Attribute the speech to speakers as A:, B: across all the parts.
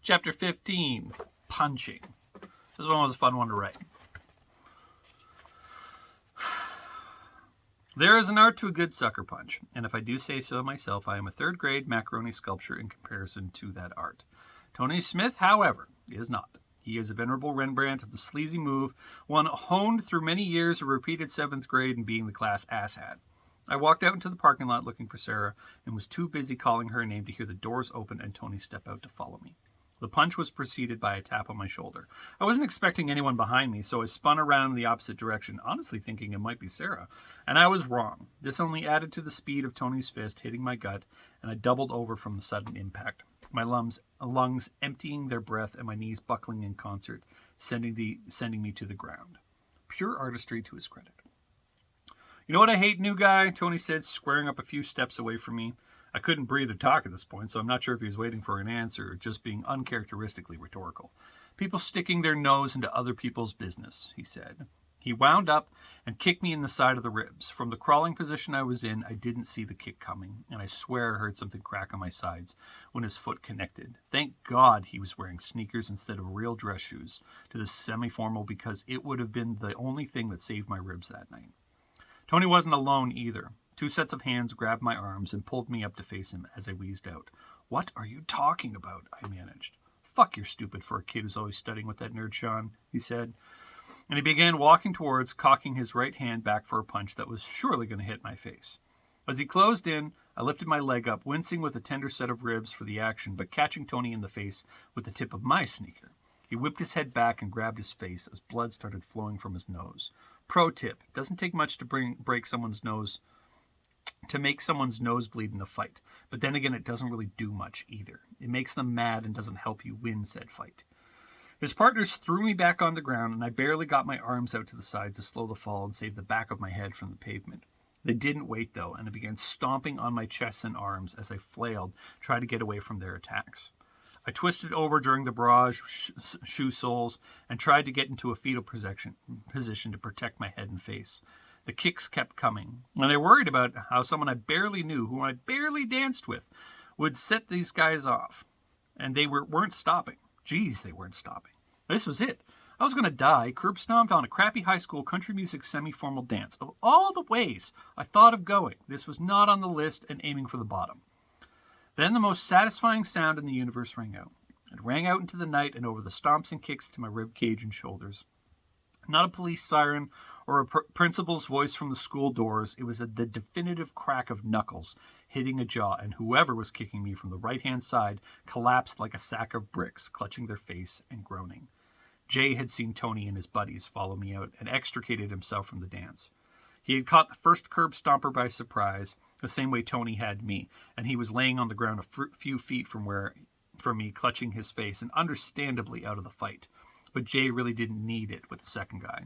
A: Chapter 15, Punching. This one was a fun one to write. There is an art to a good sucker punch, and if I do say so myself, I am a third-grade macaroni sculpture in comparison to that art. Tony Smith, however, is not. He is a venerable Rembrandt of the sleazy move, one honed through many years of repeated seventh grade and being the class asshat. I walked out into the parking lot looking for Sarah and was too busy calling her name to hear the doors open and Tony step out to follow me. The punch was preceded by a tap on my shoulder. I wasn't expecting anyone behind me, so I spun around in the opposite direction, honestly thinking it might be Sarah. And I was wrong. This only added to the speed of Tony's fist hitting my gut, and I doubled over from the sudden impact. My lungs emptying their breath and my knees buckling in concert, sending me to the ground. Pure artistry to his credit. You know what I hate, new guy? Tony said, squaring up a few steps away from me. I couldn't breathe or talk at this point, so I'm not sure if he was waiting for an answer or just being uncharacteristically rhetorical. People sticking their nose into other people's business, he said. He wound up and kicked me in the side of the ribs. From the crawling position I was in, I didn't see the kick coming, and I swear I heard something crack on my sides when his foot connected. Thank God he was wearing sneakers instead of real dress shoes to the semi-formal, because it would have been the only thing that saved my ribs that night. Tony wasn't alone either. 2 sets of hands grabbed my arms and pulled me up to face him as I wheezed out. "What are you talking about?" I managed. "Fuck, you're stupid for a kid who's always studying with that nerd Sean," he said. And he began walking towards, cocking his right hand back for a punch that was surely going to hit my face. As he closed in, I lifted my leg up, wincing with a tender set of ribs for the action, but catching Tony in the face with the tip of my sneaker. He whipped his head back and grabbed his face as blood started flowing from his nose. Pro tip: it doesn't take much to make someone's nose bleed in a fight. But then again, it doesn't really do much either. It makes them mad and doesn't help you win said fight. His partners threw me back on the ground, and I barely got my arms out to the sides to slow the fall and save the back of my head from the pavement. They didn't wait, though, and I began stomping on my chest and arms as I flailed, trying to get away from their attacks. I twisted over during the barrage shoe soles and tried to get into a fetal position to protect my head and face. The kicks kept coming, and I worried about how someone I barely knew, who I barely danced with, would set these guys off. And they weren't stopping. Jeez, they weren't stopping. This was it. I was going to die, curb stomped on a crappy high school country music semi-formal dance. Of all the ways I thought of going, this was not on the list and aiming for the bottom. Then the most satisfying sound in the universe rang out. It rang out into the night and over the stomps and kicks to my rib cage and shoulders. Not a police siren or a principal's voice from the school doors. It was the definitive crack of knuckles hitting a jaw, and whoever was kicking me from the right-hand side collapsed like a sack of bricks, clutching their face and groaning. Jay had seen Tony and his buddies follow me out and extricated himself from the dance. He had caught the first curb stomper by surprise, the same way Tony had me, and he was laying on the ground a few feet from me, clutching his face and understandably out of the fight. But Jay really didn't need it with the second guy.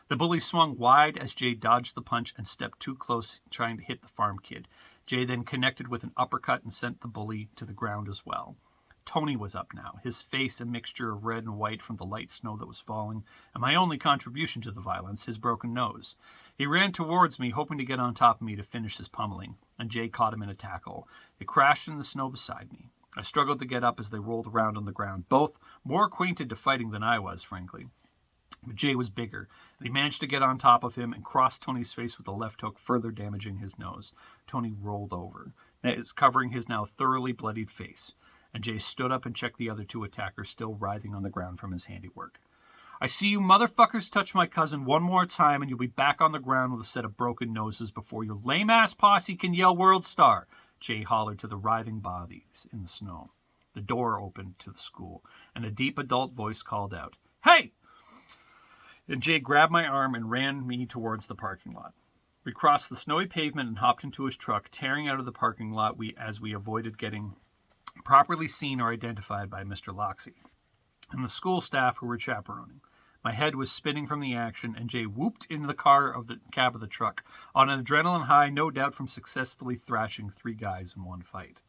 A: The bully swung wide as Jay dodged the punch and stepped too close, trying to hit the farm kid. Jay then connected with an uppercut and sent the bully to the ground as well. Tony was up now, his face a mixture of red and white from the light snow that was falling, and my only contribution to the violence, his broken nose. He ran towards me, hoping to get on top of me to finish his pummeling, and Jay caught him in a tackle. He crashed in the snow beside me. I struggled to get up as they rolled around on the ground, both more acquainted to fighting than I was, frankly. But Jay was bigger, and he managed to get on top of him and cross Tony's face with a left hook, further damaging his nose. Tony rolled over, covering his now thoroughly bloodied face, and Jay stood up and checked the other 2 attackers still writhing on the ground from his handiwork. "I see you motherfuckers touch my cousin one more time, and you'll be back on the ground with a set of broken noses before your lame-ass posse can yell World Star," Jay hollered to the writhing bodies in the snow. The door opened to the school, and a deep adult voice called out, "Hey!" And Jay grabbed my arm and ran me towards the parking lot. We crossed the snowy pavement and hopped into his truck, tearing out of the parking lot as we avoided getting properly seen or identified by Mr. Loxley and the school staff who were chaperoning. My head was spinning from the action, and Jay whooped into the cab of the truck, on an adrenaline high, no doubt from successfully thrashing 3 guys in one fight.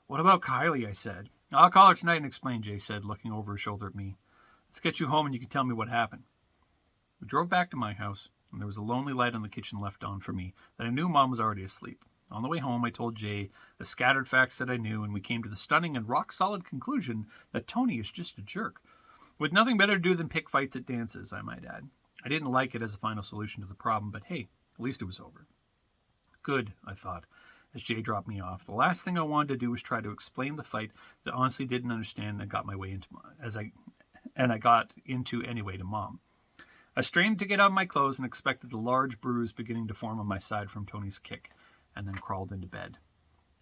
A: "What about Kylie?" I said. "I'll call her tonight and explain," Jay said, looking over his shoulder at me. "Let's get you home and you can tell me what happened." We drove back to my house, and there was a lonely light on the kitchen left on for me that I knew Mom was already asleep. On the way home, I told Jay the scattered facts that I knew, and we came to the stunning and rock-solid conclusion that Tony is just a jerk, with nothing better to do than pick fights at dances, I might add. I didn't like it as a final solution to the problem, but hey, at least it was over. Good, I thought, as Jay dropped me off. The last thing I wanted to do was try to explain the fight that I honestly didn't understand and got my way into I got into anyway to Mom. I strained to get out my clothes and expected a large bruise beginning to form on my side from Tony's kick, and then crawled into bed.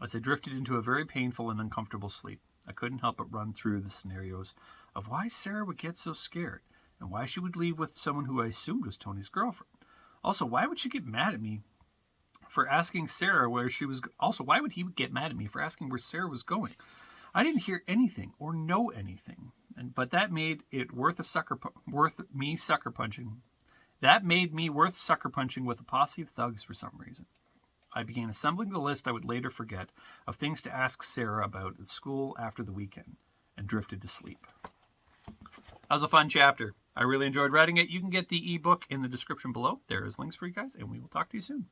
A: As I drifted into a very painful and uncomfortable sleep, I couldn't help but run through the scenarios of why Sarah would get so scared, and why she would leave with someone who I assumed was Tony's girlfriend. Also, why would she get mad at me for asking Sarah where she was? Also, why would he get mad at me for asking where Sarah was going? I didn't hear anything or know anything, but that made it worth me sucker punching. That made me worth sucker punching with a posse of thugs for some reason. I began assembling the list I would later forget of things to ask Sarah about at school after the weekend, and drifted to sleep. That was a fun chapter. I really enjoyed writing it. You can get the ebook in the description below. There is links for you guys, and we will talk to you soon.